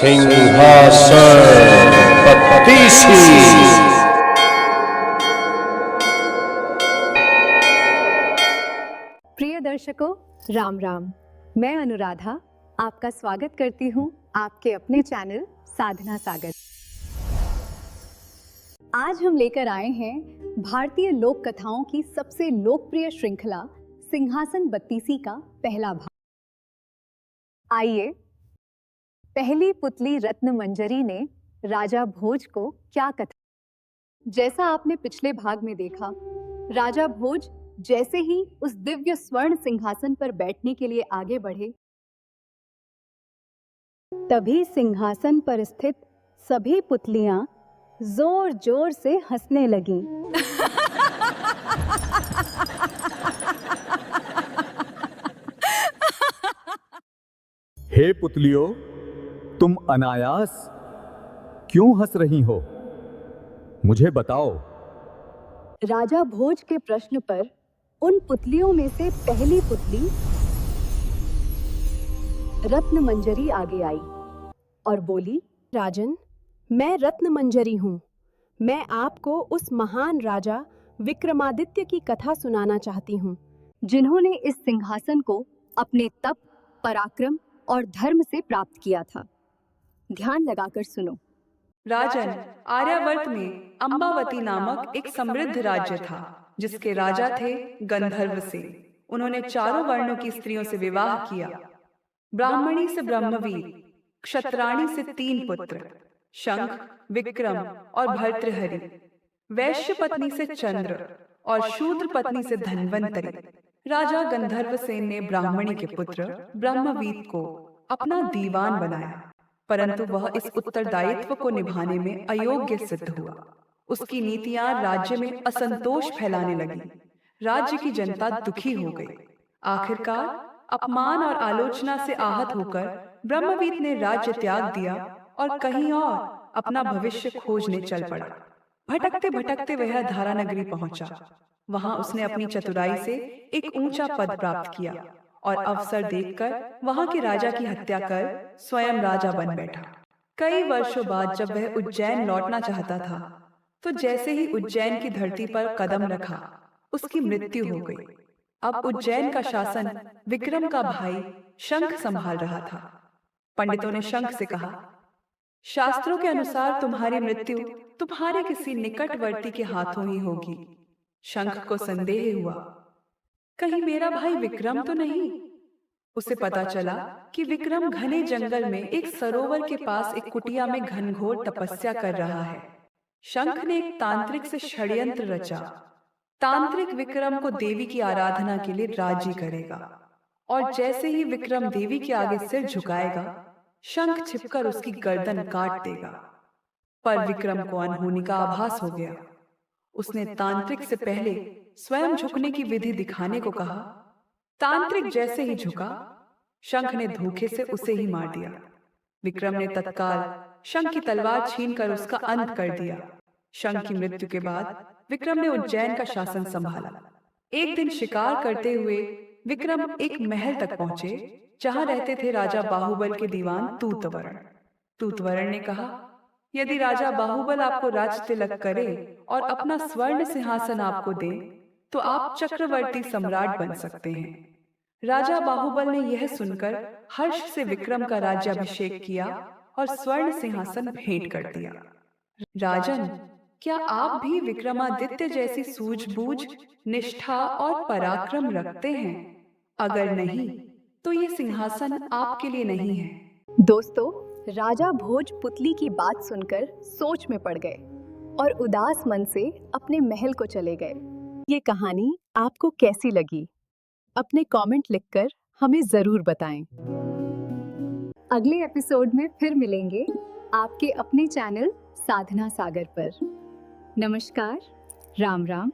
सिंहासन बत्तीसी। प्रिय दर्शकों, राम राम। मैं अनुराधा आपका स्वागत करती हूँ आपके अपने चैनल साधना सागर। आज हम लेकर आए हैं भारतीय लोक कथाओं की सबसे लोकप्रिय श्रृंखला सिंहासन बत्तीसी का पहला भाग। आइए, पहली पुतली रत्न मंजरी ने राजा भोज को क्या कथा। जैसा आपने पिछले भाग में देखा, राजा भोज जैसे ही उस दिव्य स्वर्ण सिंहासन पर बैठने के लिए आगे बढ़े, तभी सिंहासन पर स्थित सभी पुतलियां जोर जोर से हंसने लगीं। हे पुतलियों, तुम अनायास क्यों हंस रही हो? मुझे बताओ। राजा भोज के प्रश्न पर उन पुतलियों में से पहली पुतली रत्न मंजरी आगे आई और बोली, राजन, मैं रत्न मंजरी हूँ। मैं आपको उस महान राजा विक्रमादित्य की कथा सुनाना चाहती हूँ, जिन्होंने इस सिंहासन को अपने तप, पराक्रम और धर्म से प्राप्त किया था। ध्यान लगाकर सुनो। राजन, आर्यावर्त में अंबावती नामक एक समृद्ध राज्य था, जिसके राजा थे गंधर्व से। उन्होंने चारों वर्णों की स्त्रियों से विवाह किया। ब्राह्मणी से ब्रह्मवीर, क्षत्राणी से 3 पुत्र, शंख, विक्रम और भर्तृहरि, वैश्य पत्नी से चंद्र और शूद्र पत्नी से धन्वंतरी। राजा गंधर्वसेन ने ब्राह्मणी के पुत्र ब्रह्मवीर को अपना दीवान बनाया, परंतु वह इस उत्तरदायित्व को निभाने में अयोग्य सिद्ध हुआ। उसकी नीतियां राज्य में असंतोष फैलाने लगी। राज्य की जनता दुखी हो गई। आखिरकार अपमान और आलोचना से आहत होकर ब्रह्मवीर ने राज्य त्याग दिया और कहीं और अपना भविष्य खोजने चल पड़ा। भटकते भटकते वह धारानगरी पहुंचा। वहां उसने अपनी चतुराई से एक ऊंचा पद प्राप्त किया और अवसर देखकर वहां के राजा की हत्या कर स्वयं राजा बन बैठा। कई वर्षों बाद जब वह उज्जैन लौटना चाहता था, तो जैसे ही उज्जैन की धरती पर कदम रखा, उसकी मृत्यु हो गई। अब उज्जैन का शासन विक्रम का भाई शंख संभाल रहा था। पंडितों ने शंख से कहा, शास्त्रों के अनुसार तुम्हारी मृत्यु तुम्हारे किसी निकटवर्ती के हाथों ही होगी। शंख को संदेह हुआ, कहीं मेरा भाई विक्रम तो नहीं। उसे पता चला कि विक्रम घने जंगल में एक सरोवर के पास एक कुटिया में घनघोर तपस्या कर रहा है। शंख ने एक तांत्रिक से षड्यंत्र रचा। तांत्रिक विक्रम को देवी की आराधना के लिए राजी करेगा, और जैसे ही विक्रम देवी के आगे सिर झुकाएगा, शंख छिपकर उसकी गर्दन काट देगा। पर विक्रम को अनहोनी का आभास हो गया। उसने तांत्रिक से पहले स्वयं झुकने की विधि दिखाने को कहा। तांत्रिक जैसे ही झुका, शंख ने धोखे से उसे ही मार दिया। विक्रम ने तत्काल शंख की तलवार छीनकर उसका अंत कर दिया। शंख की मृत्यु के बाद विक्रम ने उज्जैन का शासन संभाला। एक दिन शिकार करते हुए विक्रम एक महल तक पहुंचे, जहां रहते थे राजा बाहुबल के दीवान तूतवर्ण। तूतवर्ण ने कहा, यदि राजा बाहुबल आपको राज तिलक करे और अपना स्वर्ण सिंहासन आपको दे, तो आप चक्रवर्ती सम्राट बन सकते हैं। राजा बाहुबल ने यह सुनकर हर्ष से विक्रम का राज्याभिषेक किया और स्वर्ण सिंहासन भेंट कर दिया। राजन, क्या आप भी विक्रमादित्य जैसी सूझबूझ, निष्ठा और पराक्रम रखते हैं? अगर नहीं, तो ये सिंहासन आपके लिए नहीं है। दोस्तों, राजा भोज पुतली की बात सुनकर सोच में पड़ गए और उदास मन से अपने महल को चले गए। ये कहानी आपको कैसी लगी? अपने कमेंट लिखकर हमें जरूर बताएं। अगले एपिसोड में फिर मिलेंगे आपके अपने चैनल साधना सागर पर। नमस्कार, राम राम।